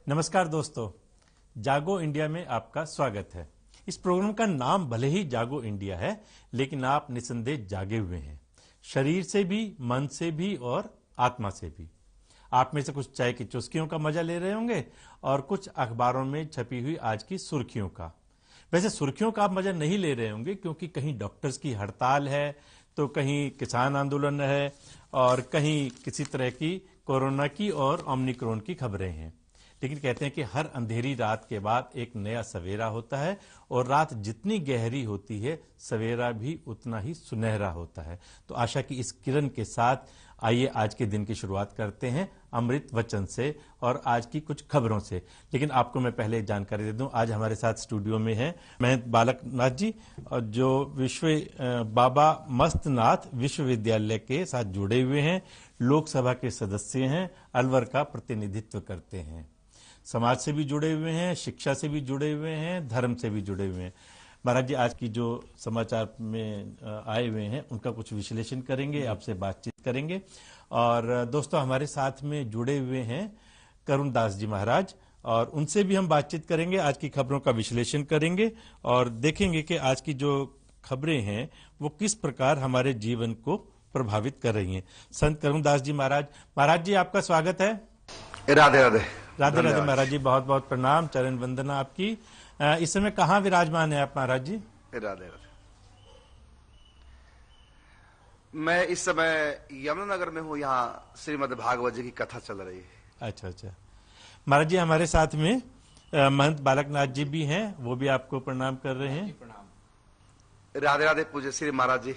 नमस्कार दोस्तों, जागो इंडिया में आपका स्वागत है। इस प्रोग्राम का नाम भले ही जागो इंडिया है, लेकिन आप निसंदेह जागे हुए हैं, शरीर से भी, मन से भी और आत्मा से भी। आप में से कुछ चाय की चुस्कियों का मजा ले रहे होंगे और कुछ अखबारों में छपी हुई आज की सुर्खियों का। वैसे सुर्खियों का आप मजा नहीं ले रहे होंगे, क्योंकि कहीं डॉक्टर्स की हड़ताल है, तो कहीं किसान आंदोलन है और कहीं किसी तरह की कोरोना की और ओमिक्रॉन की खबरें हैं। लेकिन कहते हैं कि हर अंधेरी रात के बाद एक नया सवेरा होता है, और रात जितनी गहरी होती है, सवेरा भी उतना ही सुनहरा होता है। तो आशा की इस किरण के साथ आइए आज के दिन की शुरुआत करते हैं अमृत वचन से और आज की कुछ खबरों से। लेकिन आपको मैं पहले जानकारी दे दूं, आज हमारे साथ स्टूडियो में हैं महंत बालकनाथ जी, जो बाबा मस्तनाथ विश्वविद्यालय के साथ जुड़े हुए हैं, लोकसभा के सदस्य हैं, अलवर का प्रतिनिधित्व करते हैं, समाज से भी जुड़े हुए हैं, शिक्षा से भी जुड़े हुए हैं, धर्म से भी जुड़े हुए हैं। महाराज जी, आज की जो समाचार में आए हुए हैं उनका कुछ विश्लेषण करेंगे, आपसे बातचीत करेंगे। और दोस्तों, हमारे साथ में जुड़े हुए हैं करुण दास जी महाराज, और उनसे भी हम बातचीत करेंगे, आज की खबरों का विश्लेषण करेंगे और देखेंगे कि आज की जो खबरें हैं वो किस प्रकार हमारे जीवन को प्रभावित कर रही हैं। संत करुण दास जी महाराज जी, आपका स्वागत है। राधे राधे। राधे राधे महाराज जी, बहुत बहुत प्रणाम, चरण वंदना आपकी। इस समय कहाँ विराजमान है आप महाराज जी? राधे राधे। मैं इस समय यमुनानगर में हूँ, यहाँ श्रीमद् भागवत जी की कथा चल रही है। अच्छा अच्छा। महाराज जी, हमारे साथ में महंत बालकनाथ जी भी हैं, वो भी आपको प्रणाम कर रहे हैं। राधे राधे पूज्य श्री महाराज जी।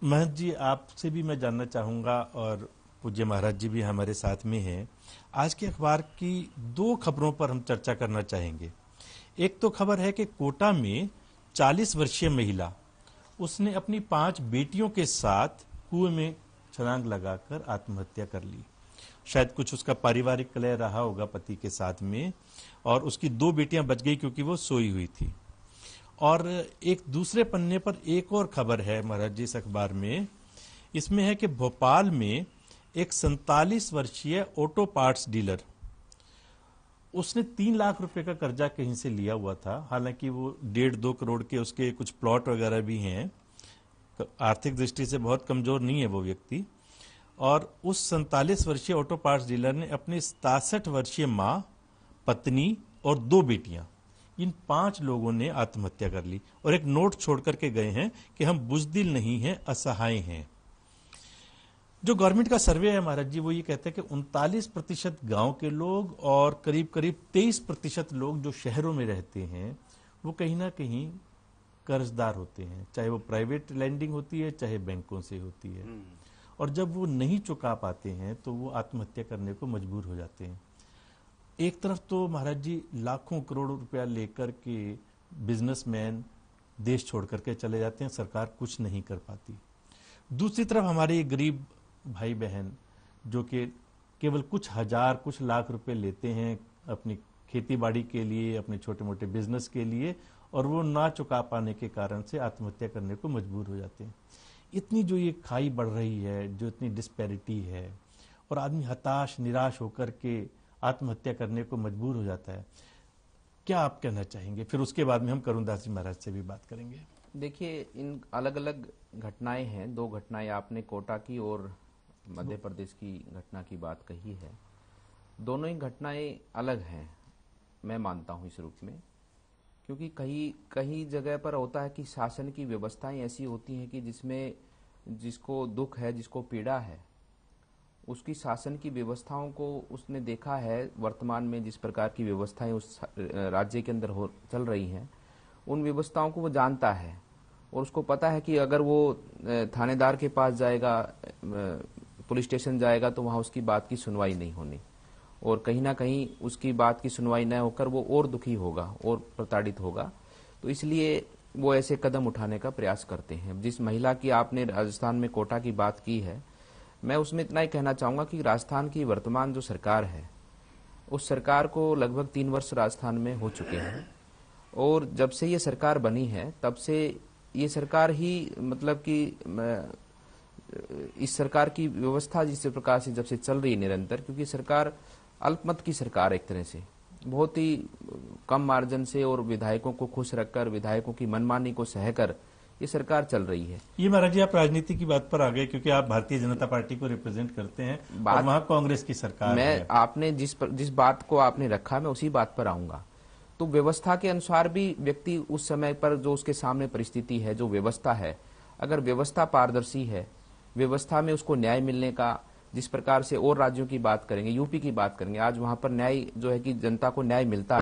महंत जी, आपसे भी मैं जानना चाहूंगा, और पूज्य महाराज जी भी हमारे साथ में हैं, आज के अखबार की दो खबरों पर हम चर्चा करना चाहेंगे। एक तो खबर है कि कोटा में 40 वर्षीय महिला, उसने अपनी 5 बेटियों के साथ कुएं में छलांग लगाकर आत्महत्या कर ली। शायद कुछ उसका पारिवारिक कलह रहा होगा पति के साथ में, और उसकी 2 बेटियां बच गई क्योंकि वो सोई हुई थी। और एक दूसरे पन्ने पर एक और खबर है महाराज जी इस अखबार में, इसमें है कि भोपाल में एक 47 वर्षीय ऑटो पार्ट्स डीलर, उसने 3 लाख रुपए का कर्जा कहीं से लिया हुआ था। हालांकि वो 1.5-2 करोड़ के उसके कुछ प्लॉट वगैरह भी हैं, आर्थिक दृष्टि से बहुत कमजोर नहीं है वो व्यक्ति। और उस 47 वर्षीय ऑटो पार्ट्स डीलर ने अपनी 67 वर्षीय माँ, पत्नी और 2 बेटियां, इन 5 लोगों ने आत्महत्या कर ली, और एक नोट छोड़ करके गए हैं कि हम बुजदिल नहीं हैं, असहाय हैं। जो गवर्नमेंट का सर्वे है महाराज जी, वो ये कहते हैं कि 39% गांव के लोग और करीब करीब 23% लोग जो शहरों में रहते हैं, वो कहीं ना कहीं कर्जदार होते हैं, चाहे वो प्राइवेट लैंडिंग होती है, चाहे बैंकों से होती है। और जब वो नहीं चुका पाते हैं तो वो आत्महत्या करने को मजबूर हो जाते हैं। एक तरफ तो महाराज जी लाखों करोड़ों रुपया लेकर के बिजनेसमैन देश छोड़ करके चले जाते हैं, सरकार कुछ नहीं कर पाती। दूसरी तरफ हमारे गरीब भाई बहन, जो कि केवल कुछ हजार, कुछ लाख रुपए लेते हैं अपनी खेती बाड़ी के लिए, अपने छोटे मोटे बिजनेस के लिए, और वो ना चुका पाने के कारण से आत्महत्या करने को मजबूर हो जाते हैं। इतनी जो ये खाई बढ़ रही है, जो इतनी डिस्पैरिटी है, और आदमी हताश निराश होकर के आत्महत्या करने को मजबूर हो जाता है। क्या आप कहना चाहेंगे? फिर उसके बाद में हम करुण दास जी महाराज से भी बात करेंगे। देखिए, इन अलग अलग घटनाएं हैं। 2 घटनाएं आपने कोटा की और मध्य प्रदेश की घटना की बात कही है। दोनों ही घटनाएं अलग हैं, मैं मानता हूं इस रूप में, क्योंकि कहीं जगह पर होता है कि शासन की व्यवस्थाएं ऐसी होती हैं कि जिसमें जिसको दुख है, जिसको पीड़ा है, उसकी शासन की व्यवस्थाओं को उसने देखा है। वर्तमान में जिस प्रकार की व्यवस्थाएं उस राज्य के अंदर चल रही हैं, उन व्यवस्थाओं को वो जानता है, और उसको पता है कि अगर वो थानेदार के पास जाएगा, पुलिस स्टेशन जाएगा, तो वहां उसकी बात की सुनवाई नहीं होनी, और कहीं ना कहीं उसकी बात की सुनवाई न होकर वो और दुखी होगा और प्रताड़ित होगा। तो इसलिए वो ऐसे कदम उठाने का प्रयास करते हैं। जिस महिला की आपने राजस्थान में कोटा की बात की है, मैं उसमें इतना ही कहना चाहूंगा कि राजस्थान की वर्तमान जो सरकार है, उस सरकार को लगभग 3 वर्ष राजस्थान में हो चुके हैं, और जब से ये सरकार बनी है तब से ये सरकार ही मतलब कि इस सरकार की व्यवस्था जिस प्रकार से जब से चल रही है निरंतर, क्योंकि सरकार अल्पमत की सरकार एक तरह से बहुत ही कम मार्जिन से और विधायकों को खुश रखकर, विधायकों की मनमानी को सहकर ये सरकार चल रही है। ये महाराज जी आप राजनीति की बात पर आ गए, क्योंकि आप भारतीय जनता पार्टी को रिप्रेजेंट करते हैं और वहां कांग्रेस की सरकार है। आपने जिस बात को आपने रखा, मैं उसी बात पर आऊंगा। तो व्यवस्था के अनुसार भी व्यक्ति उस समय पर जो उसके सामने परिस्थिति है, जो व्यवस्था है, अगर व्यवस्था पारदर्शी है, व्यवस्था में उसको न्याय मिलने का, जिस प्रकार से और राज्यों की बात करेंगे, यूपी की बात करेंगे, आज वहां पर न्याय जो है कि जनता को न्याय मिलता है,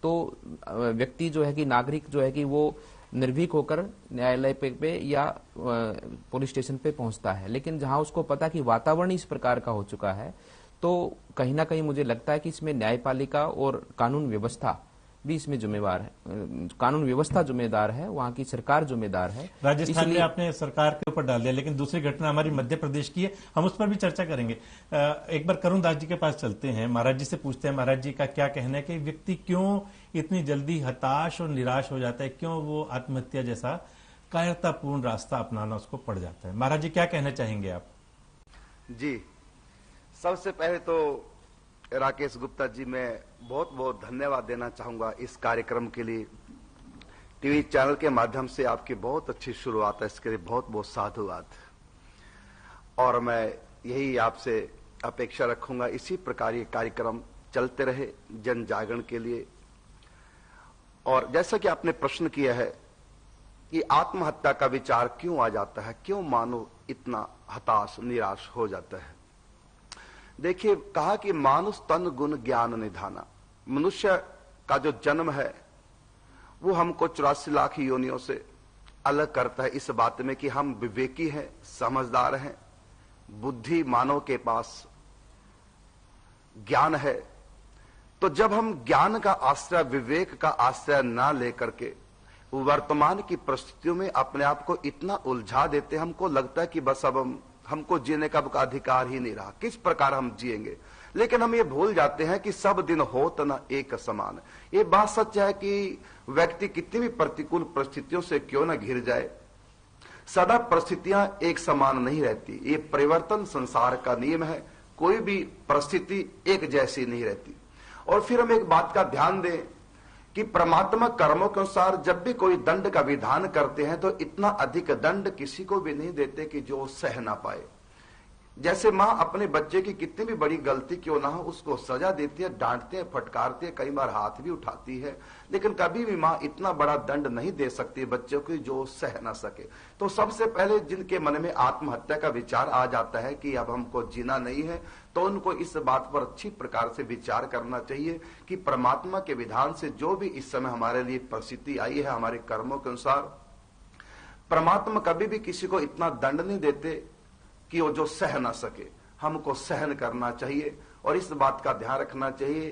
तो व्यक्ति जो है कि नागरिक जो है कि वो निर्भीक होकर न्यायालय पे या पुलिस स्टेशन पे पहुंचता है। लेकिन जहां उसको पता कि वातावरण इस प्रकार का हो चुका है, तो कहीं ना कहीं मुझे लगता है कि इसमें न्यायपालिका और कानून व्यवस्था भी इसमें जिम्मेवार है। कानून व्यवस्था जिम्मेदार है, वहां की सरकार जिम्मेदार है। राजस्थान में आपने सरकार के ऊपर डाल दिया, लेकिन दूसरी घटना हमारी मध्य प्रदेश की है, हम उस पर भी चर्चा करेंगे। एक बार करुण दास जी के पास चलते हैं, महाराज जी से पूछते हैं महाराज जी का क्या कहना है कि व्यक्ति क्यों इतनी जल्दी हताश और निराश हो जाता है, क्यों वो आत्महत्या जैसा कायरतापूर्ण रास्ता अपनाना उसको पड़ जाता है। महाराज जी क्या कहना चाहेंगे आप? जी, सबसे पहले तो राकेश गुप्ता जी, मैं बहुत बहुत धन्यवाद देना चाहूंगा इस कार्यक्रम के लिए। टीवी चैनल के माध्यम से आपकी बहुत अच्छी शुरुआत है, इसके लिए बहुत बहुत साधुवाद। और मैं यही आपसे अपेक्षा रखूंगा, इसी प्रकार ये कार्यक्रम चलते रहे जन जागरण के लिए। और जैसा कि आपने प्रश्न किया है कि आत्महत्या का विचार क्यों आ जाता है, क्यों मानव इतना हताश निराश हो जाता है। देखिए, कहा कि मानुष तन गुण ज्ञान निधाना। मनुष्य का जो जन्म है वो हमको 84 लाख योनियों से अलग करता है इस बात में कि हम विवेकी हैं, समझदार हैं, बुद्धि मानव के पास ज्ञान है। तो जब हम ज्ञान का आश्रय, विवेक का आश्रय ना लेकर के वर्तमान की परिस्थितियों में अपने आप को इतना उलझा देते हैं, हमको लगता है कि बस अब हमको जीने का अधिकार ही नहीं रहा, किस प्रकार हम जिएंगे। लेकिन हम ये भूल जाते हैं कि सब दिन होत न एक समान। ये बात सच है कि व्यक्ति कितनी भी प्रतिकूल परिस्थितियों से क्यों न घिर जाए, सदा परिस्थितियां एक समान नहीं रहती। ये परिवर्तन संसार का नियम है, कोई भी परिस्थिति एक जैसी नहीं रहती। और फिर हम एक बात का ध्यान दें कि परमात्मा कर्मों के अनुसार जब भी कोई दंड का विधान करते हैं तो इतना अधिक दंड किसी को भी नहीं देते कि जो सह ना पाए। जैसे मां अपने बच्चे की कितनी भी बड़ी गलती क्यों ना हो उसको सजा देती है, डांटती है, फटकारती है, कई बार हाथ भी उठाती है, लेकिन कभी भी मां इतना बड़ा दंड नहीं दे सकती बच्चों को जो सह ना सके। तो सबसे पहले जिनके मन में आत्महत्या का विचार आ जाता है कि अब हमको जीना नहीं है, तो उनको इस बात पर अच्छी प्रकार से विचार करना चाहिए कि परमात्मा के विधान से जो भी इस समय हमारे लिए परिस्थिति आई है, हमारे कर्मों के अनुसार परमात्मा कभी भी किसी को इतना दंड नहीं देते कि वो जो सह ना सके। हमको सहन करना चाहिए और इस बात का ध्यान रखना चाहिए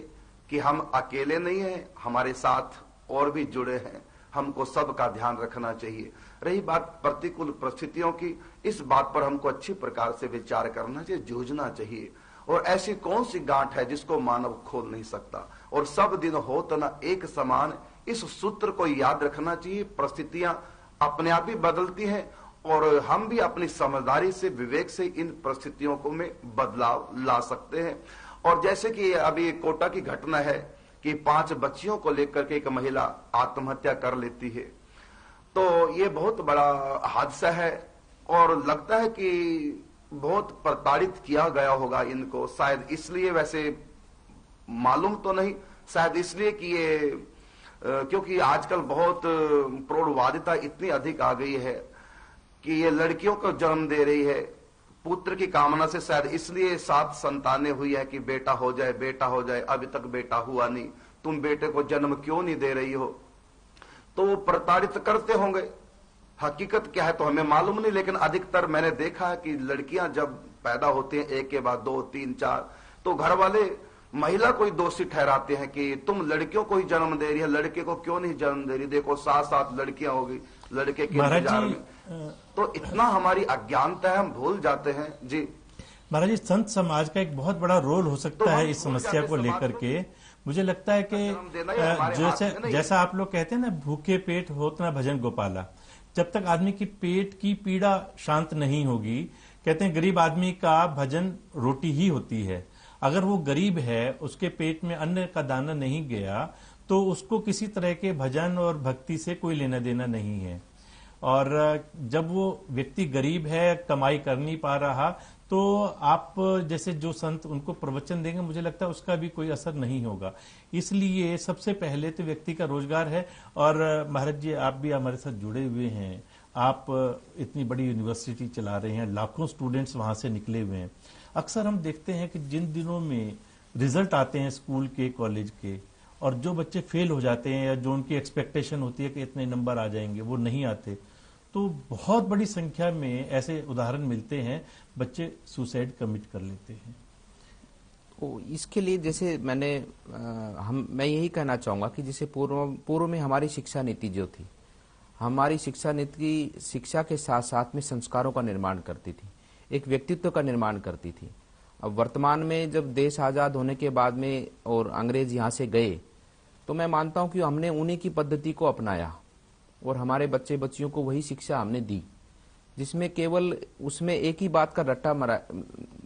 कि हम अकेले नहीं हैं, हमारे साथ और भी जुड़े हैं, हमको सबका ध्यान रखना चाहिए। रही बात प्रतिकूल परिस्थितियों की, इस बात पर हमको अच्छी प्रकार से विचार करना चाहिए, जूझना चाहिए। और ऐसी कौन सी गांठ है जिसको मानव खोल नहीं सकता, और सब दिन होत न एक समान, इस सूत्र को याद रखना चाहिए। परिस्थितियां अपने आप ही बदलती हैं और हम भी अपनी समझदारी से, विवेक से इन परिस्थितियों को में बदलाव ला सकते हैं। और जैसे कि अभी कोटा की घटना है कि 5 बच्चियों को लेकर के एक महिला आत्महत्या कर लेती है, तो ये बहुत बड़ा हादसा है और लगता है कि बहुत प्रताड़ित किया गया होगा इनको, शायद इसलिए, वैसे मालूम तो नहीं, शायद इसलिए कि ये क्योंकि आजकल बहुत प्रौढ़वादिता इतनी अधिक आ गई है कि ये लड़कियों को जन्म दे रही है पुत्र की कामना से, शायद इसलिए 7 संतानें हुई है कि बेटा हो जाए, बेटा हो जाए, अभी तक बेटा हुआ नहीं, तुम बेटे को जन्म क्यों नहीं दे रही हो। तो वो प्रताड़ित करते होंगे, हकीकत क्या है तो हमें मालूम नहीं, लेकिन अधिकतर मैंने देखा है कि लड़कियां जब पैदा होती हैं एक के बाद 2, 3, 4, तो घर वाले महिला को ही दोषी ठहराते हैं कि तुम लड़कियों को ही जन्म दे रही है, लड़के को क्यों नहीं जन्म दे रही, देखो 7 लड़कियां हो गई लड़के के इंतजार में। तो इतना हमारी अज्ञानता है, हम भूल जाते हैं। जी महाराज जी, संत समाज का एक बहुत बड़ा रोल हो सकता है इस समस्या को लेकर के। मुझे लगता है कि जैसा आप लोग कहते हैं ना, भूखे पेट होत ना भजन गोपाला, जब तक आदमी की पेट की पीड़ा शांत नहीं होगी कहते हैं गरीब आदमी का भजन रोटी ही होती है। अगर वो गरीब है, उसके पेट में अन्न का दाना नहीं गया, तो उसको किसी तरह के भजन और भक्ति से कोई लेना देना नहीं है। और जब वो व्यक्ति गरीब है, कमाई कर नहीं पा रहा, तो आप जैसे जो संत उनको प्रवचन देंगे, मुझे लगता है उसका भी कोई असर नहीं होगा। इसलिए सबसे पहले तो व्यक्ति का रोजगार है। और महाराज जी, आप भी हमारे साथ जुड़े हुए हैं, आप इतनी बड़ी यूनिवर्सिटी चला रहे हैं, लाखों स्टूडेंट्स वहां से निकले हुए हैं। अक्सर हम देखते हैं कि जिन दिनों में रिजल्ट आते हैं स्कूल के, कॉलेज के, और जो बच्चे फेल हो जाते हैं या जो उनकी एक्सपेक्टेशन होती है कि इतने नंबर आ जाएंगे, वो नहीं आते, तो बहुत बड़ी संख्या में ऐसे उदाहरण मिलते हैं, बच्चे सुसाइड कमिट कर लेते हैं। तो इसके लिए जैसे मैं यही कहना चाहूंगा कि जैसे पूर्व में हमारी शिक्षा नीति जो थी, हमारी शिक्षा नीति शिक्षा के साथ साथ में संस्कारों का निर्माण करती थी, एक व्यक्तित्व का निर्माण करती थी। अब वर्तमान में जब देश आजाद होने के बाद में और अंग्रेज यहाँ से गए, तो मैं मानता हूं कि हमने उन्हीं की पद्धति को अपनाया और हमारे बच्चे बच्चियों को वही शिक्षा हमने दी, जिसमें केवल उसमें एक ही बात का रट्टा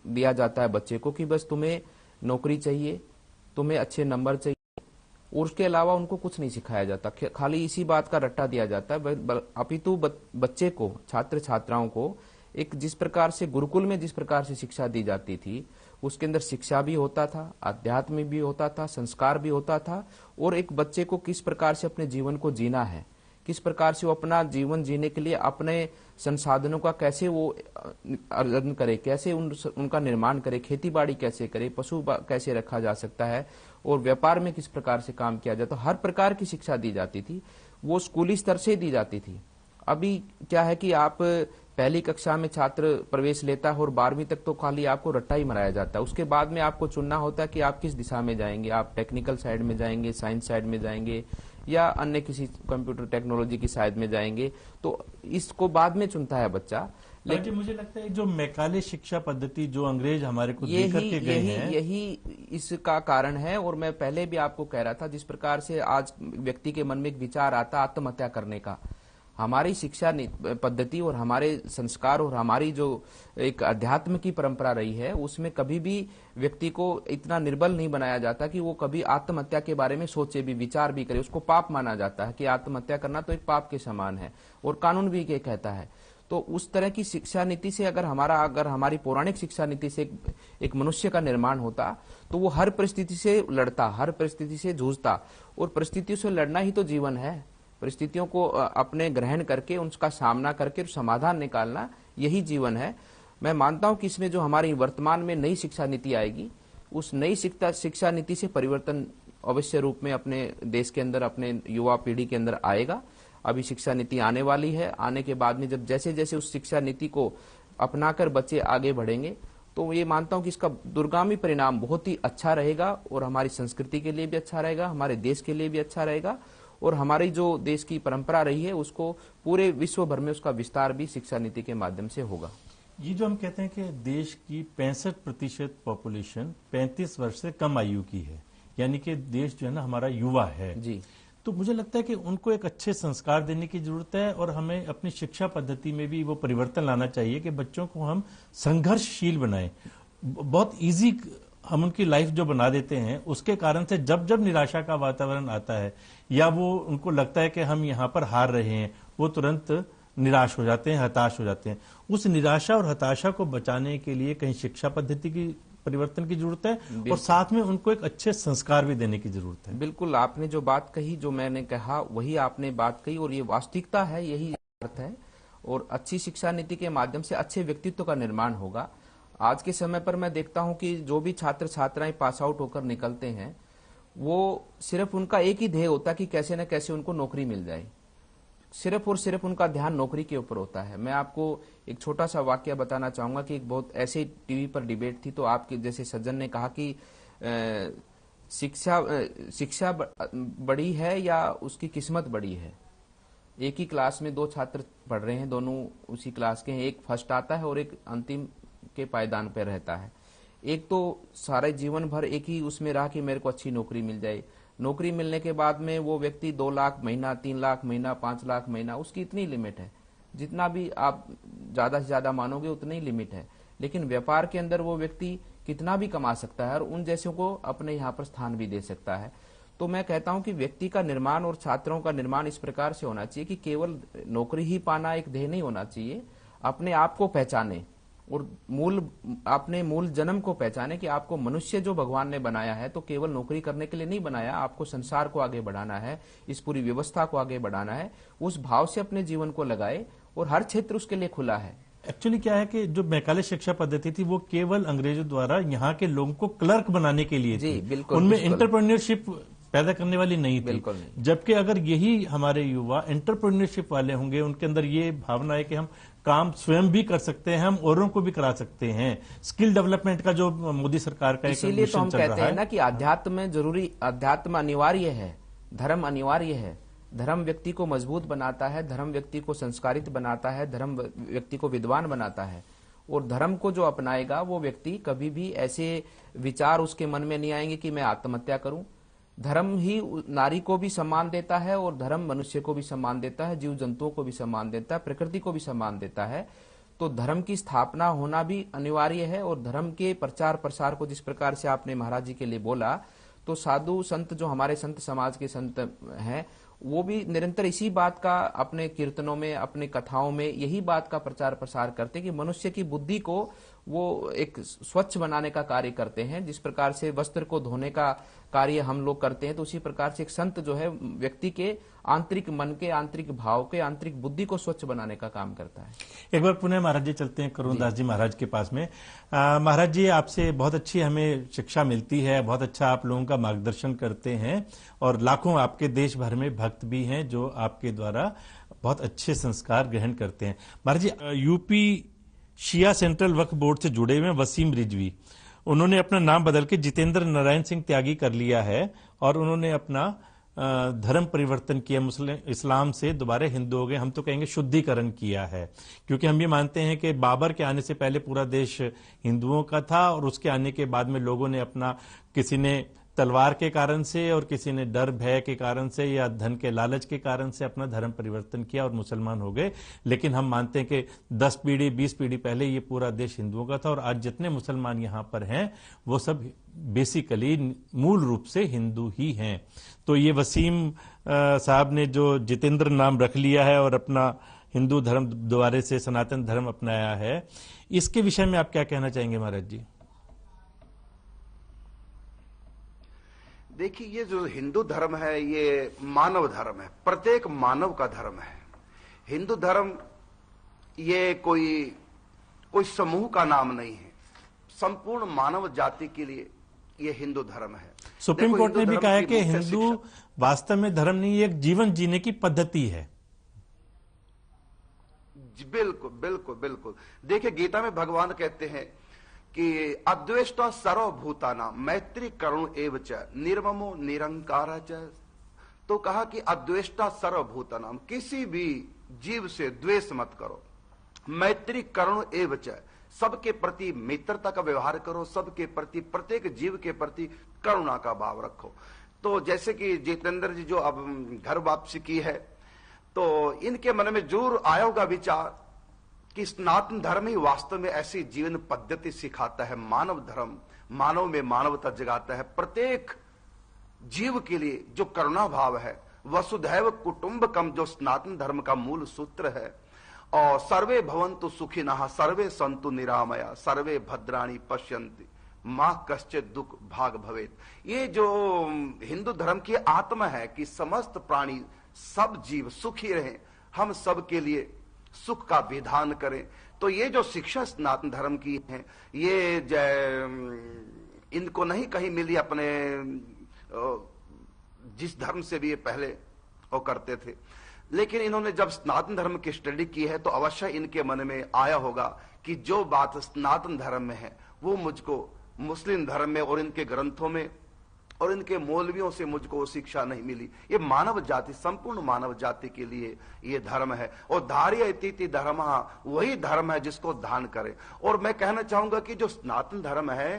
दिया जाता है बच्चे को कि बस तुम्हें नौकरी चाहिए, तुम्हें अच्छे नंबर चाहिए, और उसके अलावा उनको कुछ नहीं सिखाया जाता। खाली इसी बात का रट्टा दिया जाता है। अपितु बच्चे को, छात्र छात्राओं को एक जिस प्रकार से गुरुकुल में जिस प्रकार से शिक्षा दी जाती थी, उसके अंदर शिक्षा भी होता था, अध्यात्म भी होता था, संस्कार भी होता था, और एक बच्चे को किस प्रकार से अपने जीवन को जीना है, किस प्रकार से वो अपना जीवन जीने के लिए अपने संसाधनों का कैसे वो अर्जन करे, कैसे उनका निर्माण करे, खेती बाड़ी कैसे करे, पशु कैसे रखा जा सकता है, और व्यापार में किस प्रकार से काम किया जाता, हर प्रकार की शिक्षा दी जाती थी। वो स्कूली स्तर से दी जाती थी। अभी क्या है कि आप पहली कक्षा में छात्र प्रवेश लेता है और 12वीं तक तो खाली आपको रट्टा ही मराया जाता है। उसके बाद में आपको चुनना होता है कि आप किस दिशा में जाएंगे, आप टेक्निकल साइड में जाएंगे, साइंस साइड में जाएंगे, या अन्य किसी कंप्यूटर टेक्नोलॉजी की साइड में जाएंगे। तो इसको बाद में चुनता है बच्चा। लेकिन मुझे लगता है जो मैकाले शिक्षा पद्धति जो अंग्रेज हमारे को देकर के गए हैं, यही इसका कारण है। और मैं पहले भी आपको कह रहा था, जिस प्रकार से आज व्यक्ति के मन में एक विचार आता आत्महत्या करने का, हमारी शिक्षा पद्धति और हमारे संस्कार और हमारी जो एक अध्यात्म की परंपरा रही है, उसमें कभी भी व्यक्ति को इतना निर्बल नहीं बनाया जाता कि वो कभी आत्महत्या के बारे में सोचे भी, विचार भी करे। उसको पाप माना जाता है कि आत्महत्या करना तो एक पाप के समान है, और कानून भी ये कहता है। तो उस तरह की शिक्षा नीति से अगर हमारी पौराणिक शिक्षा नीति से एक मनुष्य का निर्माण होता, तो वो हर परिस्थिति से लड़ता, हर परिस्थिति से जूझता, और परिस्थितियों से लड़ना ही तो जीवन है। परिस्थितियों को अपने ग्रहण करके उनका सामना करके समाधान निकालना, यही जीवन है। मैं मानता हूं कि इसमें जो हमारी वर्तमान में नई शिक्षा नीति आएगी, उस नई शिक्षा नीति से परिवर्तन अवश्य रूप में अपने देश के अंदर, अपने युवा पीढ़ी के अंदर आएगा। अभी शिक्षा नीति आने वाली है। आने के बाद में जब जैसे जैसे उस शिक्षा नीति को अपनाकर बच्चे आगे बढ़ेंगे, तो ये मानता हूं कि इसका दूरगामी परिणाम बहुत ही अच्छा रहेगा, और हमारी संस्कृति के लिए भी अच्छा रहेगा, हमारे देश के लिए भी अच्छा रहेगा, और हमारी जो देश की परंपरा रही है उसको पूरे विश्व भर में उसका विस्तार भी शिक्षा नीति के माध्यम से होगा। ये जो हम कहते हैं कि देश की 65% पॉपुलेशन 35 वर्ष से कम आयु की है, यानी कि देश जो है ना हमारा युवा है जी, तो मुझे लगता है कि उनको एक अच्छे संस्कार देने की जरूरत है, और हमें अपनी शिक्षा पद्धति में भी वो परिवर्तन लाना चाहिए कि बच्चों को हम संघर्षशील बनाएं। बहुत इजी हम उनकी लाइफ जो बना देते हैं, उसके कारण से जब जब निराशा का वातावरण आता है या वो उनको लगता है कि हम यहाँ पर हार रहे हैं, वो तुरंत निराश हो जाते हैं, हताश हो जाते हैं। उस निराशा और हताशा को बचाने के लिए कहीं शिक्षा पद्धति की परिवर्तन की जरूरत है, और साथ में उनको एक अच्छे संस्कार भी देने की जरूरत है। बिल्कुल, आपने जो बात कही, जो मैंने कहा, वही आपने बात कही, और ये वास्तविकता है, यही अर्थ है। और अच्छी शिक्षा नीति के माध्यम से अच्छे व्यक्तित्व का निर्माण होगा। आज के समय पर मैं देखता हूं कि जो भी छात्र छात्राएं पास आउट होकर निकलते हैं, वो सिर्फ उनका एक ही ध्येय होता है कि कैसे न कैसे उनको नौकरी मिल जाए। सिर्फ और सिर्फ उनका ध्यान नौकरी के ऊपर होता है। मैं आपको एक छोटा सा वाक्य बताना चाहूंगा कि एक बहुत ऐसे टीवी पर डिबेट थी, तो आपके जैसे सज्जन ने कहा कि शिक्षा बड़ी है या उसकी किस्मत बड़ी है। एक ही क्लास में दो छात्र पढ़ रहे हैं, दोनों उसी क्लास के हैं, एक फर्स्ट आता है और एक अंतिम के पायदान पर रहता है। एक तो सारे जीवन भर एक ही उसमें रहा कि मेरे को अच्छी नौकरी मिल जाए। नौकरी मिलने के बाद में वो व्यक्ति 2 लाख महीना, 3 लाख महीना, 5 लाख महीना, उसकी इतनी लिमिट है। जितना भी आप ज्यादा से ज्यादा मानोगे उतनी ही लिमिट है। लेकिन व्यापार के अंदर वो व्यक्ति कितना भी कमा सकता है और उन जैसों को अपने यहाँ पर स्थान भी दे सकता है। तो मैं कहता हूं कि व्यक्ति का निर्माण और छात्रों का निर्माण इस प्रकार से होना चाहिए कि केवल नौकरी ही पाना एक ध्येय नहीं होना चाहिए। अपने आप को पहचाने और अपने मूल जन्म को पहचाने कि आपको मनुष्य जो भगवान ने बनाया है तो केवल नौकरी करने के लिए नहीं बनाया, आपको संसार को आगे बढ़ाना है, इस पूरी व्यवस्था को आगे बढ़ाना है। उस भाव से अपने जीवन को लगाए और हर क्षेत्र उसके लिए खुला है। एक्चुअली क्या है कि जो मैकाले शिक्षा पद्धति थी वो केवल अंग्रेजों द्वारा यहाँ के लोगों को क्लर्क बनाने के लिए थी, बिल्कुल, उनमें एंटरप्रेन्योरशिप पैदा करने वाली नहीं थी। जबकि अगर यही हमारे युवा एंटरप्रेन्योरशिप वाले होंगे, उनके अंदर ये भावना है कि हम काम स्वयं भी कर सकते हैं, हम औरों को भी करा सकते हैं, स्किल डेवलपमेंट का जो मोदी सरकार का एक इसीलिए तो हम कहते हैं ना कि अध्यात्म में जरूरी, अध्यात्म अनिवार्य है, धर्म अनिवार्य है। धर्म व्यक्ति को मजबूत बनाता है, धर्म व्यक्ति को संस्कारित बनाता है, धर्म व्यक्ति को विद्वान बनाता है। और धर्म को जो अपनाएगा वो व्यक्ति कभी भी ऐसे विचार उसके मन में नहीं आएंगे कि मैं आत्महत्या करूं। धर्म ही नारी को भी सम्मान देता है और धर्म मनुष्य को भी सम्मान देता है, जीव जंतुओं को भी सम्मान देता है, प्रकृति को भी सम्मान देता है। तो धर्म की स्थापना होना भी अनिवार्य है। और धर्म के प्रचार प्रसार को जिस प्रकार से आपने महाराज जी के लिए बोला, तो साधु संत जो हमारे संत समाज के संत हैं वो भी निरंतर इसी बात का अपने कीर्तनों में, अपने कथाओं में यही बात का प्रचार प्रसार करते हैं कि मनुष्य की बुद्धि को वो एक स्वच्छ बनाने का कार्य करते हैं। जिस प्रकार से वस्त्र को धोने का कार्य हम लोग करते हैं, तो उसी प्रकार से एक संत जो है व्यक्ति के आंतरिक मन के, आंतरिक भाव के, आंतरिक बुद्धि को स्वच्छ बनाने का काम करता है। एक बार पुनः महाराज जी चलते हैं करुणदास जी महाराज के पास में। महाराज जी, आपसे बहुत अच्छी हमें शिक्षा मिलती है, बहुत अच्छा आप लोगों का मार्गदर्शन करते हैं और लाखों आपके देश भर में भक्त भी हैं जो आपके द्वारा बहुत अच्छे संस्कार ग्रहण करते हैं। महाराज जी, यूपी शिया सेंट्रल वक्फ बोर्ड से जुड़े हुए वसीम रिजवी, उन्होंने अपना नाम बदल के जितेंद्र नारायण सिंह त्यागी कर लिया है और उन्होंने अपना धर्म परिवर्तन किया, मुस्लिम इस्लाम से दोबारा हिंदू हो गए। हम तो कहेंगे शुद्धिकरण किया है, क्योंकि हम ये मानते हैं कि बाबर के आने से पहले पूरा देश हिंदुओं का था और उसके आने के बाद में लोगों ने अपना, किसी ने तलवार के कारण से और किसी ने डर भय के कारण से या धन के लालच के कारण से अपना धर्म परिवर्तन किया और मुसलमान हो गए। लेकिन हम मानते हैं कि 10 पीढ़ी 20 पीढ़ी पहले ये पूरा देश हिंदुओं का था और आज जितने मुसलमान यहाँ पर हैं वो सब बेसिकली मूल रूप से हिंदू ही हैं। तो ये वसीम साहब ने जो जितेंद्र नाम रख लिया है और अपना हिंदू धर्म दोबारे से सनातन धर्म अपनाया है, इसके विषय में आप क्या कहना चाहेंगे महाराज जी? देखिए, ये जो हिंदू धर्म है ये मानव धर्म है, प्रत्येक मानव का धर्म है। हिंदू धर्म ये कोई समूह का नाम नहीं है, संपूर्ण मानव जाति के लिए ये हिंदू धर्म है। सुप्रीम कोर्ट ने भी कहा है कि हिंदू वास्तव में धर्म नहीं, एक जीवन जीने की पद्धति है। बिल्कुल बिल्कुल बिल्कुल। देखिए, गीता में भगवान कहते हैं कि अद्वेष्टा सर्वभूतानां मैत्री करुण एव च निर्ममो निरंकार च। तो कहा कि अद्वेष्टा सर्वभूतानां, किसी भी जीव से द्वेष मत करो, मैत्री करुण एव च, सबके प्रति मित्रता का व्यवहार करो, सबके प्रति, प्रत्येक जीव के प्रति करुणा का भाव रखो। तो जैसे कि जितेंद्र जी जो अब घर वापसी की है, तो इनके मन में जरूर आया होगा विचार कि सनातन धर्म ही वास्तव में ऐसी जीवन पद्धति सिखाता है। मानव धर्म मानव में मानवता जगाता है, प्रत्येक जीव के लिए जो करुणा भाव है, वसुधैव कुटुंबकम जो सनातन धर्म का मूल सूत्र है। और सर्वे भवन्तु सुखिनः सर्वे सन्तु निरामया सर्वे भद्राणि पश्यन्ति मां कश्चित् दुख भाग भवेत्। ये जो हिंदू धर्म की आत्मा है कि समस्त प्राणी, सब जीव सुखी रहें, हम सब के लिए सुख का विधान करें। तो ये जो शिक्षा सनातन धर्म की है, ये इनको नहीं कहीं मिली, अपने जिस धर्म से भी ये पहले वो करते थे। लेकिन इन्होंने जब सनातन धर्म की स्टडी की है तो अवश्य इनके मन में आया होगा कि जो बात सनातन धर्म में है वो मुझको मुस्लिम धर्म में और इनके ग्रंथों में और इनके मौलवियों से मुझको वो शिक्षा नहीं मिली। ये मानव जाति, संपूर्ण मानव जाति के लिए ये धर्म है। और धार्य इति धर्म, वही धर्म है जिसको धारण करे। और मैं कहना चाहूंगा कि जो सनातन धर्म है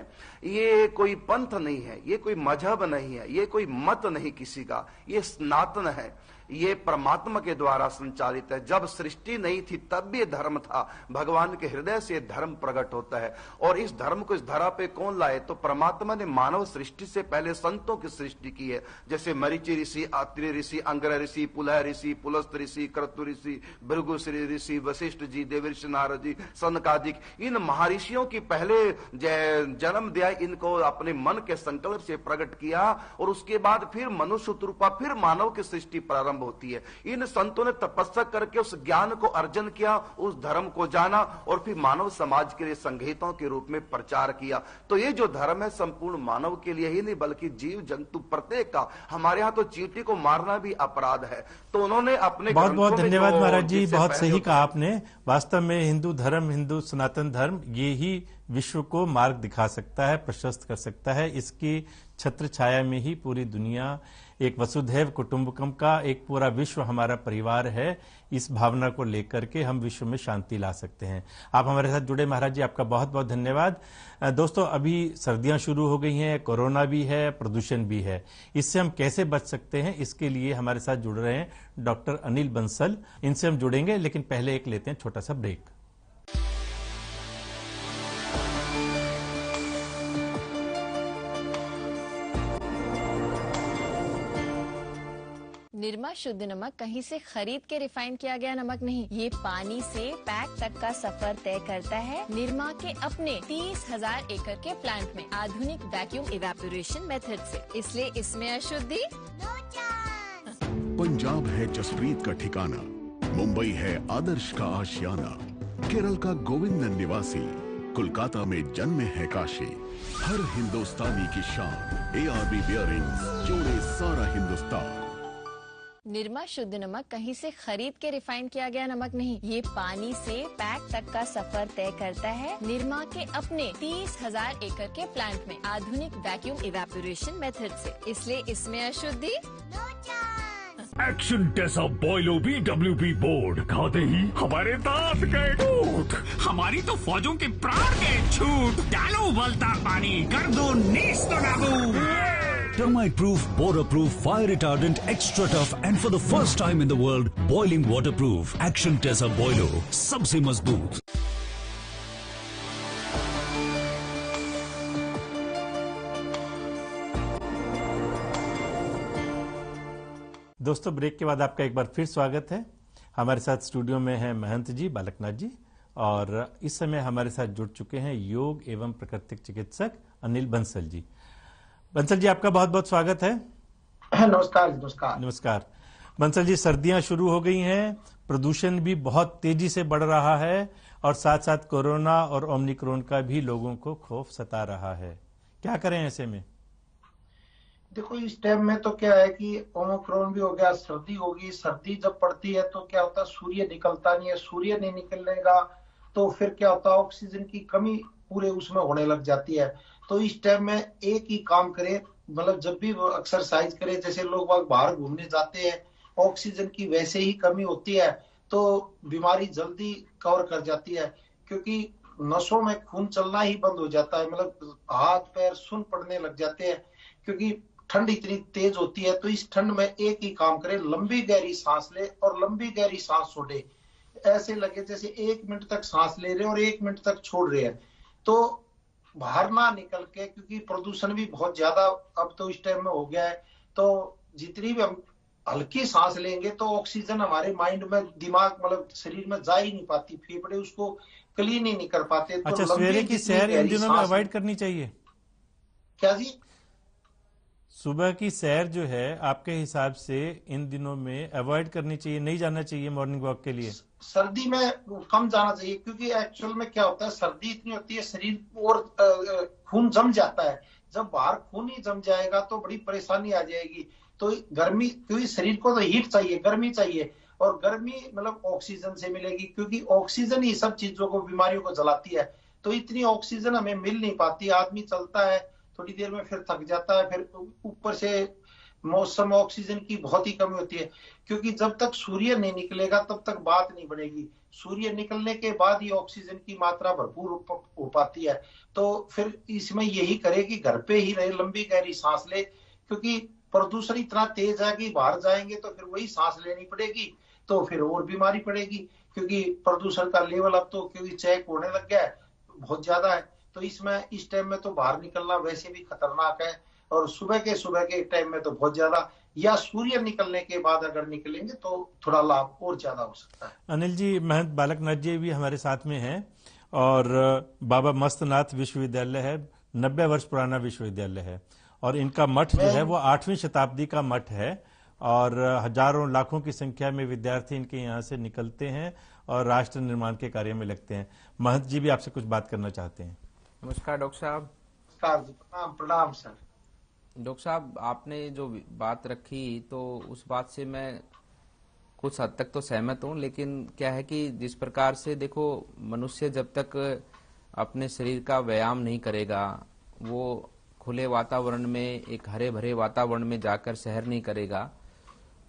ये कोई पंथ नहीं है, ये कोई मजहब नहीं है, ये कोई मत नहीं किसी का, ये सनातन है, ये परमात्मा के द्वारा संचालित है। जब सृष्टि नहीं थी तब भी धर्म था, भगवान के हृदय से धर्म प्रकट होता है। और इस धर्म को इस धरा पे कौन लाए? तो परमात्मा ने मानव सृष्टि से पहले संतों की सृष्टि की है, जैसे मरीचि ऋषि, अत्रि ऋषि, अंगर ऋषि, पुलह ऋषि, पुलस्त ऋषि, क्रतु ऋषि, भृगुश्री ऋषि, वशिष्ठ जी, देवर्षि नारद जी, सनकादिक, इन महर्षियों की पहले जन्म दिया, इनको अपने मन के संकल्प से प्रकट किया और उसके बाद फिर मनुष्य रूपा फिर मानव की सृष्टि प्रारंभ होती है। इन संतों ने तपस्या करके उस ज्ञान को अर्जन किया, उस धर्म को जाना और फिर मानव समाज के लिए संहिताओं के रूप में प्रचार किया। तो ये जो धर्म है संपूर्ण मानव के लिए ही नहीं बल्कि जीव जंतु प्रत्येक का। हमारे यहाँ तो चींटी को मारना भी अपराध है। तो उन्होंने अपने बहुत बहुत धन्यवाद महाराज जी, बहुत सही कहा आपने। वास्तव में हिंदू धर्म, हिंदू सनातन धर्म ये ही विश्व को मार्ग दिखा सकता है, प्रशस्त कर सकता है। इसकी छत्र छाया में ही पूरी दुनिया एक वसुधैव कुटुंबकम का एक पूरा विश्व हमारा परिवार है। इस भावना को लेकर के हम विश्व में शांति ला सकते हैं। आप हमारे साथ जुड़े महाराज जी, आपका बहुत बहुत धन्यवाद। दोस्तों, अभी सर्दियां शुरू हो गई हैं, कोरोना भी है, प्रदूषण भी है। इससे हम कैसे बच सकते हैं, इसके लिए हमारे साथ जुड़ रहे हैं डॉक्टर अनिल बंसल। इनसे हम जुड़ेंगे, लेकिन पहले एक लेते हैं छोटा सा ब्रेक। निरमा शुद्ध नमक कहीं से खरीद के रिफाइन किया गया नमक नहीं, ये पानी से पैक तक का सफर तय करता है निरमा के अपने 30,000 एकड़ के प्लांट में आधुनिक वैक्यूम इवेपोरेशन मेथड से। इसलिए इसमें अशुद्धि पंजाब है जसप्रीत का ठिकाना, मुंबई है आदर्श का आशियाना, केरल का गोविंदन निवासी, कोलकाता में जन्म है काशी। हर हिंदुस्तानी की शान, ARB बियरिंग्स जोड़े सारा हिंदुस्तान। निरमा शुद्ध नमक कहीं से खरीद के रिफाइन किया गया नमक नहीं, ये पानी से पैक तक का सफर तय करता है निरमा के अपने 30,000 एकड़ के प्लांट में आधुनिक वैक्यूम इवेपोरेशन मेथड से। इसलिए इसमें अशुद्धि एक्शन टेसा बॉयलो BWP बोर्ड खाते ही हमारे दांत गए टूट, हमारी तो फौजों के प्राण गए छूट। डालो उबलता पानी, कर दो नीस्त नाबूद। Termite proof, border proof, fire retardant, extra tough and for the first time in the world, boiling waterproof. Action Tesa Boilo, सबसे मजबूत। दोस्तों, ब्रेक के बाद आपका एक बार फिर स्वागत है। हमारे साथ स्टूडियो में हैं महंत जी, बालकनाथ जी, और इस समय हमारे साथ जुड़ चुके हैं योग एवं प्राकृतिक चिकित्सक अनिल बंसल जी। बंसल जी, आपका बहुत बहुत स्वागत है। नमस्कार नमस्कार नमस्कार। बंसल जी, सर्दियां शुरू हो गई हैं, प्रदूषण भी बहुत तेजी से बढ़ रहा है और साथ साथ कोरोना और ओमिक्रॉन का भी लोगों को खौफ सता रहा है। क्या करें ऐसे में? देखो, इस टाइम में तो क्या है कि ओमिक्रॉन भी हो गया, सर्दी होगी। सर्दी जब पड़ती है तो क्या होता है, सूर्य निकलता नहीं है। सूर्य नहीं निकलेगा तो फिर क्या होता है, ऑक्सीजन की कमी पूरे उसमें होने लग जाती है। तो इस टाइम में एक ही काम करे, मतलब जब भी वो एक्सरसाइज करे, जैसे लोग बाहर घूमने जाते हैं, ऑक्सीजन की वैसे ही कमी होती है तो बीमारी जल्दी कवर कर जाती है, क्योंकि नसों में खून चलना ही बंद हो जाता है, मतलब हाथ पैर सुन पड़ने लग जाते हैं, क्योंकि ठंड इतनी तेज होती है। तो इस ठंड में एक ही काम करे, लंबी गहरी सांस ले और लंबी गहरी सांस छोड़े। ऐसे लगे जैसे 1 मिनट तक सांस ले रहे हैं और 1 मिनट तक छोड़ रहे हैं। तो बाहर ना निकल के, क्योंकि प्रदूषण भी बहुत ज्यादा अब तो इस टाइम में हो गया है, तो जितनी भी हम हल्की सांस लेंगे तो ऑक्सीजन हमारे माइंड में, दिमाग मतलब शरीर में जा ही नहीं पाती, फेफड़े उसको क्लीन ही नहीं कर पाते। तो अच्छा, सवेरे की सैर इन दिनों में अवॉइड करनी चाहिए क्या जी? सुबह की सैर जो है आपके हिसाब से इन दिनों में अवॉइड करनी चाहिए, नहीं जाना चाहिए मॉर्निंग वॉक के लिए? सर्दी में कम जाना चाहिए, क्योंकि एक्चुअल में क्या होता है, सर्दी इतनी होती है, शरीर और खून जम जाता है। जब बाहर खून ही जम जाएगा तो बड़ी परेशानी आ जाएगी। तो गर्मी, क्योंकि शरीर को तो हीट चाहिए, गर्मी चाहिए, और गर्मी मतलब ऑक्सीजन से मिलेगी, क्योंकि ऑक्सीजन ही सब चीजों को, बीमारियों को जलाती है। तो इतनी ऑक्सीजन हमें मिल नहीं पाती। आदमी चलता है थोड़ी देर में फिर थक जाता है, फिर ऊपर से मौसम ऑक्सीजन की बहुत ही कमी होती है, क्योंकि जब तक सूर्य नहीं निकलेगा तब तक बात नहीं बनेगी। सूर्य निकलने के बाद ही ऑक्सीजन की मात्रा भरपूर हो पाती है। तो फिर इसमें यही करे कि घर पे ही रहे, लंबी गहरी सांस ले, क्योंकि प्रदूषण इतना तेज है कि बाहर जाएंगे तो फिर वही सांस लेनी पड़ेगी, तो फिर और बीमारी पड़ेगी, क्योंकि प्रदूषण का लेवल अब तो क्योंकि चेक होने लग गया है, बहुत ज्यादा है। तो इसमें इस टाइम में तो बाहर निकलना वैसे भी खतरनाक है, और सुबह के टाइम में तो बहुत ज्यादा, या सूर्य निकलने के बाद अगर निकलेंगे तो थोड़ा लाभ और ज्यादा हो सकता है। अनिल जी, महंत बालकनाथ जी भी हमारे साथ में हैं, और बाबा मस्तनाथ विश्वविद्यालय है, 90 वर्ष पुराना विश्वविद्यालय है, और इनका मठ जो है वो 8वीं शताब्दी का मठ है, और हजारों लाखों की संख्या में विद्यार्थी इनके यहाँ से निकलते हैं और राष्ट्र निर्माण के कार्य में लगते हैं। महंत जी भी आपसे कुछ बात करना चाहते हैं। नमस्कार डॉक्टर साहब। प्रणाम सर। डॉक्टर साहब, आपने जो बात रखी तो उस बात से मैं कुछ हद तक तो सहमत हूँ, लेकिन क्या है कि जिस प्रकार से देखो, मनुष्य जब तक अपने शरीर का व्यायाम नहीं करेगा, वो खुले वातावरण में, एक हरे भरे वातावरण में जाकर सैर नहीं करेगा,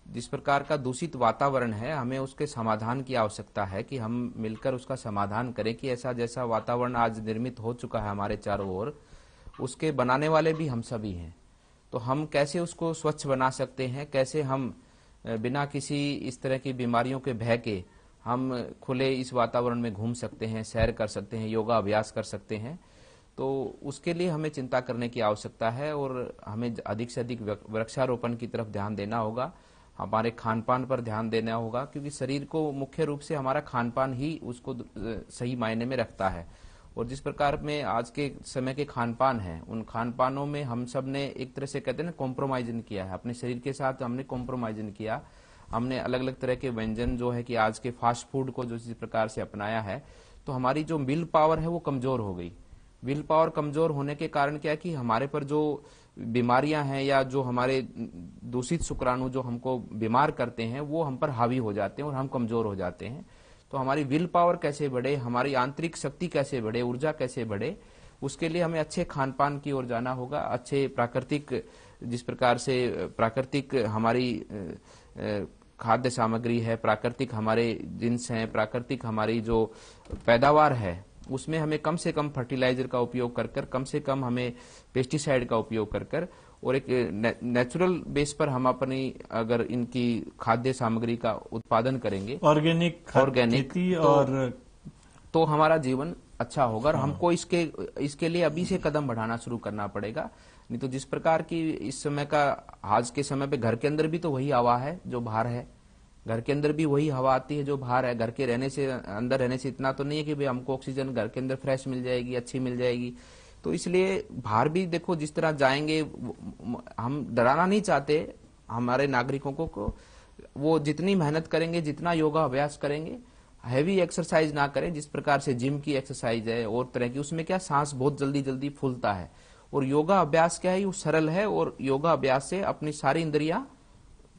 जिस प्रकार का दूषित वातावरण है, हमें उसके समाधान की आवश्यकता है कि हम मिलकर उसका समाधान करें कि ऐसा जैसा वातावरण आज निर्मित हो चुका है हमारे चारों ओर, उसके बनाने वाले भी हम सभी हैं। तो हम कैसे उसको स्वच्छ बना सकते हैं, कैसे हम बिना किसी इस तरह की बीमारियों के भय के हम खुले इस वातावरण में घूम सकते हैं, सैर कर सकते हैं, योगा अभ्यास कर सकते हैं, तो उसके लिए हमें चिंता करने की आवश्यकता है, और हमें अधिक से अधिक वृक्षारोपण की तरफ ध्यान देना होगा, हमारे खान पान पर ध्यान देना होगा, क्योंकि शरीर को मुख्य रूप से हमारा खान पान ही उसको सही मायने में रखता है। और जिस प्रकार में आज के समय के खान पान है, उन खान पानों में हम सब ने एक तरह से कहते हैं ना, कॉम्प्रोमाइजन किया है, अपने शरीर के साथ हमने कॉम्प्रोमाइजन किया। हमने अलग अलग तरह के व्यंजन जो है कि आज के फास्ट फूड को जो जिस प्रकार से अपनाया है, तो हमारी जो विल पावर है वो कमजोर हो गई। विल पावर कमजोर होने के कारण क्या है कि हमारे पर जो बीमारियां हैं या जो हमारे दूषित शुक्राणु जो हमको बीमार करते हैं, वो हम पर हावी हो जाते हैं और हम कमजोर हो जाते हैं। तो हमारी विल पावर कैसे बढ़े, हमारी आंतरिक शक्ति कैसे बढ़े, ऊर्जा कैसे बढ़े, उसके लिए हमें अच्छे खान पान की ओर जाना होगा। अच्छे प्राकृतिक, जिस प्रकार से प्राकृतिक हमारी खाद्य सामग्री है, प्राकृतिक हमारे जिन्स हैं, प्राकृतिक हमारी जो पैदावार है, उसमें हमें कम से कम फर्टिलाइजर का उपयोग कर कर, कम से कम हमें पेस्टिसाइड का उपयोग कर कर, और एक नेचुरल बेस पर हम अपनी अगर इनकी खाद्य सामग्री का उत्पादन करेंगे, ऑर्गेनिक तो हमारा जीवन अच्छा होगा। और हमको इसके लिए अभी से कदम बढ़ाना शुरू करना पड़ेगा, नहीं तो जिस प्रकार की इस समय का, आज के समय पे घर के अंदर भी तो वही हवा है जो बाहर है, घर के अंदर भी वही हवा आती है जो बाहर है। घर के रहने से, अंदर रहने से इतना तो नहीं है कि भाई हमको ऑक्सीजन घर के अंदर फ्रेश मिल जाएगी, अच्छी मिल जाएगी। तो इसलिए बाहर भी देखो जिस तरह जाएंगे, हम डराना नहीं चाहते हमारे नागरिकों को, वो जितनी मेहनत करेंगे, जितना योगा अभ्यास करेंगे, हैवी एक्सरसाइज ना करें, जिस प्रकार से जिम की एक्सरसाइज है और तरह की, उसमें क्या सांस बहुत जल्दी जल्दी फूलता है। और योगा अभ्यास क्या है, वो सरल है, और योगा अभ्यास से अपनी सारी इंद्रियां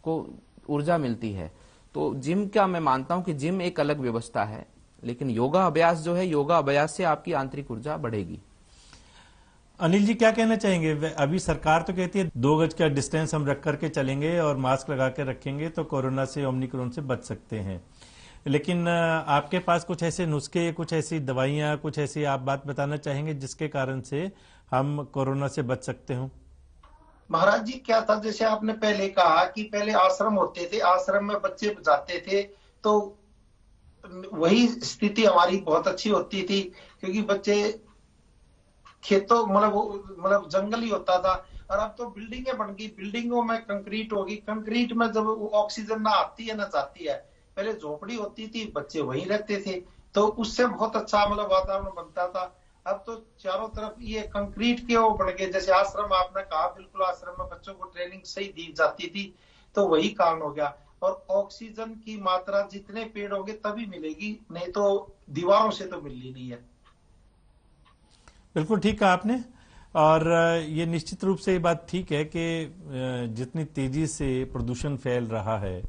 को ऊर्जा मिलती है। तो जिम का मैं मानता हूं कि जिम एक अलग व्यवस्था है, लेकिन योगा अभ्यास जो है, योगा अभ्यास से आपकी आंतरिक ऊर्जा बढ़ेगी। अनिल जी क्या कहना चाहेंगे? अभी सरकार तो कहती है 2 गज का डिस्टेंस हम रख करके चलेंगे और मास्क लगा के रखेंगे तो कोरोना से, ओमिक्रॉन से बच सकते हैं, लेकिन आपके पास कुछ ऐसे नुस्खे, कुछ ऐसी दवाइयां, कुछ ऐसी आप बात बताना चाहेंगे जिसके कारण से हम कोरोना से बच सकते हो? महाराज जी क्या था, जैसे आपने पहले कहा कि पहले आश्रम होते थे, आश्रम में बच्चे जाते थे, तो वही स्थिति हमारी बहुत अच्छी होती थी, क्योंकि बच्चे खेतों मतलब जंगल ही होता था। और अब तो बिल्डिंगें बन गई, बिल्डिंगों में कंक्रीट होगी, कंक्रीट में जब ऑक्सीजन ना आती है ना जाती है, पहले झोपड़ी होती थी, बच्चे वहीं रहते थे, तो उससे बहुत अच्छा वातावरण बनता था। अब तो चारों तरफ ये कंक्रीट के वो बन गए। जैसे आश्रम आपने कहा, बिल्कुल आश्रम में बच्चों को ट्रेनिंग सही दी जाती थी, तो वही कारण हो गया। और ऑक्सीजन की मात्रा जितने पेड़ होंगे तभी मिलेगी, नहीं तो दीवारों से तो मिलनी नहीं है। बिल्कुल ठीक कहा आपने, और ये निश्चित रूप से ये बात ठीक है कि जितनी तेजी से प्रदूषण फैल रहा है,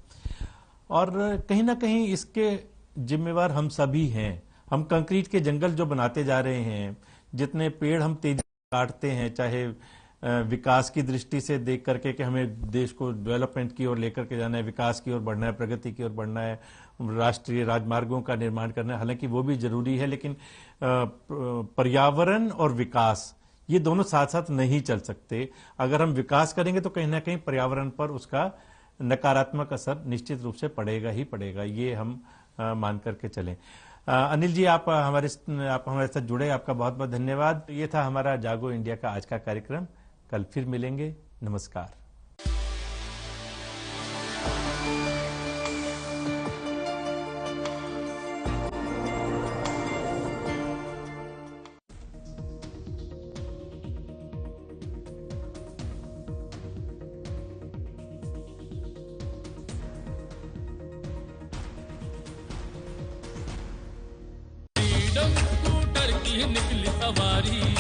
और कहीं ना कहीं इसके जिम्मेवार हम सभी हैं। हम कंक्रीट के जंगल जो बनाते जा रहे हैं, जितने पेड़ हम तेजी काटते हैं, चाहे विकास की दृष्टि से देख करके कि हमें देश को डेवलपमेंट की ओर लेकर के जाना है, विकास की ओर बढ़ना है, प्रगति की ओर बढ़ना है, राष्ट्रीय राजमार्गों का निर्माण करना है, हालांकि वो भी जरूरी है, लेकिन पर्यावरण और विकास ये दोनों साथ साथ नहीं चल सकते। अगर हम विकास करेंगे तो कहीं ना कहीं पर्यावरण पर उसका नकारात्मक असर निश्चित रूप से पड़ेगा ही पड़ेगा, ये हम मान करके चलें। अनिल जी, आप हमारे साथ जुड़े, आपका बहुत बहुत धन्यवाद। ये था हमारा जागो इंडिया का आज का कार्यक्रम। कल फिर मिलेंगे। नमस्कार। स्कूटर की निकली सवारी